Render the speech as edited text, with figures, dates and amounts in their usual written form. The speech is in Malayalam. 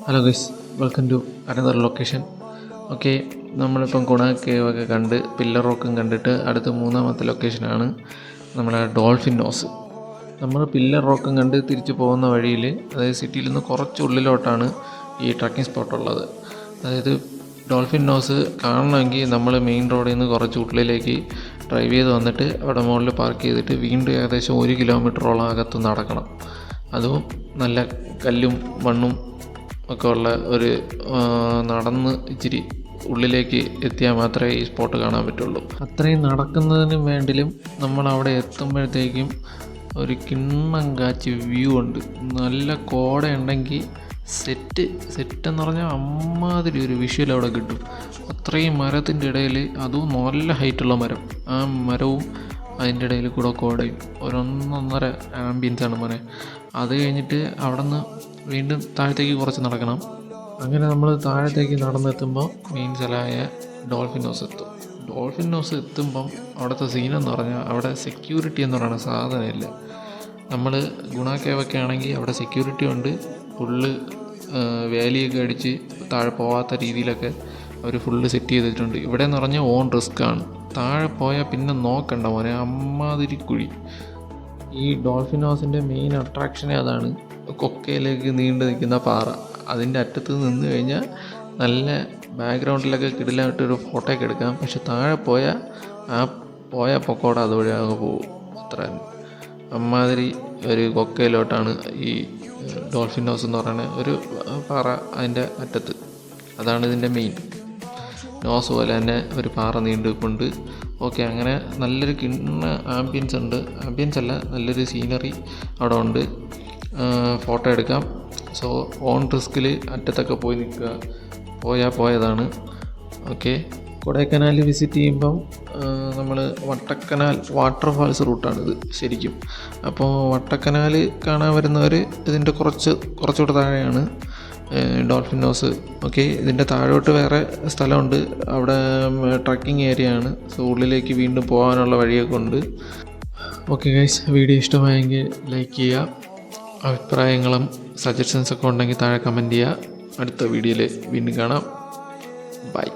Hello guys, welcome to another location. Okay, നമ്മളിപ്പം ഗുണ കേവ് ഒക്കെ കണ്ട് പില്ലർ റോക്കും കണ്ടിട്ട് അടുത്ത മൂന്നാമത്തെ ലൊക്കേഷനാണ് നമ്മുടെ ഡോൾഫിൻ നോസ്. നമ്മൾ പില്ലർ റോക്കും കണ്ട് തിരിച്ചു പോകുന്ന വഴിയിൽ, അതായത് സിറ്റിയിൽ നിന്ന് കുറച്ച് ഉള്ളിലോട്ടാണ് ഈ ട്രക്കിംഗ് സ്പോട്ട് ഉള്ളത്. അതായത് ഡോൾഫിൻ നോസ് കാണണമെങ്കിൽ നമ്മൾ മെയിൻ റോഡിൽ നിന്ന് കുറച്ച് ഉള്ളിലേക്ക് ഡ്രൈവ് ചെയ്ത് വന്നിട്ട് അവിടെ മുകളിൽ പാർക്ക് ചെയ്തിട്ട് വീണ്ടും ഏകദേശം 1 കിലോമീറ്ററോളം അകത്ത് നടക്കണം. അതും നല്ല കല്ലും മണ്ണും ഒക്കെ ഉള്ള ഒരു നടന്ന് ഇച്ചിരി ഉള്ളിലേക്ക് എത്തിയാൽ മാത്രമേ ഈ സ്പോട്ട് കാണാൻ പറ്റുള്ളൂ. അത്രയും നടക്കുന്നതിന് വേണ്ടിലും നമ്മൾ അവിടെ എത്തുമ്പോഴത്തേക്കും ഒരു കിണ്ണം കാച്ചി വ്യൂ ഉണ്ട്. നല്ല കോട ഉണ്ടെങ്കിൽ സെറ്റെന്ന് പറഞ്ഞാൽ അമ്മാതിരി ഒരു വിഷ്വൽ അവിടെ കിട്ടും. അത്രയും മരത്തിൻ്റെ ഇടയിൽ, അതും നല്ല ഹൈറ്റുള്ള മരം, ആ മരവും അതിൻ്റെ ഇടയിൽ കൂടെ കോടയും ഒരൊന്നൊന്നര ആംബിയൻസാണ് മോനെ. അത് കഴിഞ്ഞിട്ട് അവിടെ നിന്ന് വീണ്ടും താഴത്തേക്ക് കുറച്ച് നടക്കണം. അങ്ങനെ നമ്മൾ താഴത്തേക്ക് നടന്നെത്തുമ്പോൾ മെയിൻ സ്ഥലമായ ഡോൾഫിൻ നോസ് എത്തും. ഡോൾഫിൻ നോസ് എത്തുമ്പം അവിടുത്തെ സീനെന്ന് പറഞ്ഞാൽ അവിടെ സെക്യൂരിറ്റി എന്ന് പറയുന്ന സാധനമില്ല. നമ്മൾ ഗുണ കേവൊക്കെ ആണെങ്കിൽ അവിടെ സെക്യൂരിറ്റി ഉണ്ട്. ഫുള്ള് വേലിയൊക്കെ അടിച്ച് താഴെ പോകാത്ത രീതിയിലൊക്കെ അവർ ഫുള്ള് സെറ്റ് ചെയ്തിട്ടുണ്ട്. ഇവിടെ എന്ന് പറഞ്ഞാൽ ഓൺ റിസ്ക്കാണ്. താഴെ പോയാൽ പിന്നെ നോക്കണ്ട മോനെ, അമ്മാതിരി കുഴി. ഈ ഡോൾഫിൻ ഹൗസിൻ്റെ മെയിൻ അട്രാക്ഷനെ അതാണ്. കൊക്കയിലേക്ക് നീണ്ടു നിൽക്കുന്ന പാറ, അതിൻ്റെ അറ്റത്ത് നിന്ന് കഴിഞ്ഞാൽ നല്ല ബാക്ക്ഗ്രൗണ്ടിലൊക്കെ കിടിലായിട്ടൊരു ഫോട്ടോ ഒക്കെ എടുക്കാം. പക്ഷെ താഴെ പോയാൽ ആ പോയ പൊക്കോട അതുവഴി അങ്ങ് പോകും. അത്ര അമ്മാതിരി ഒരു കൊക്കയിലോട്ടാണ് ഈ ഡോൾഫിൻ ഹൗസ് എന്ന് പറയുന്ന ഒരു പാറ, അതിൻ്റെ അറ്റത്ത്. അതാണ് ഇതിൻ്റെ മെയിൻ നോസ് പോലെ തന്നെ ഒരു പാറ നീണ്ടുകൊണ്ട്. ഓക്കെ, അങ്ങനെ നല്ലൊരു ആംബിയൻസ് ഉണ്ട്. ആംബിയൻസ് അല്ല, നല്ലൊരു സീനറി അവിടെ ഉണ്ട്. ഫോട്ടോ എടുക്കാം. സോ ഓൺ റിസ്കിൽ അറ്റത്തൊക്കെ പോയി നിൽക്കുക. പോയതാണ്. ഓക്കെ, കൊടൈക്കനാൽ വിസിറ്റ് ചെയ്യുമ്പം നമ്മൾ വട്ടക്കനാൽ വാട്ടർഫാൾസ് റൂട്ടാണിത് ശരിക്കും. അപ്പോൾ വട്ടക്കനാൽ കാണാൻ വരുന്നവർ ഇതിൻ്റെ കുറച്ചുകൂടെ താഴെയാണ് ഡോൾഫിൻ നോസ്. ഓക്കെ, ഇതിൻ്റെ താഴോട്ട് വേറെ സ്ഥലമുണ്ട്, അവിടെ ട്രക്കിംഗ് ഏരിയ ആണ്. സോ ഉള്ളിലേക്ക് വീണ്ടും പോകാനുള്ള വഴിയൊക്കെ ഉണ്ട്. ഓക്കെ ഗൈസ്, വീഡിയോ ഇഷ്ടമായെങ്കിൽ ലൈക്ക് ചെയ്യുക. അഭിപ്രായങ്ങളും സജഷൻസൊക്കെ ഉണ്ടെങ്കിൽ താഴെ കമൻറ്റ് ചെയ്യുക. അടുത്ത വീഡിയോയിൽ വീണ്ടും കാണാം. ബൈ.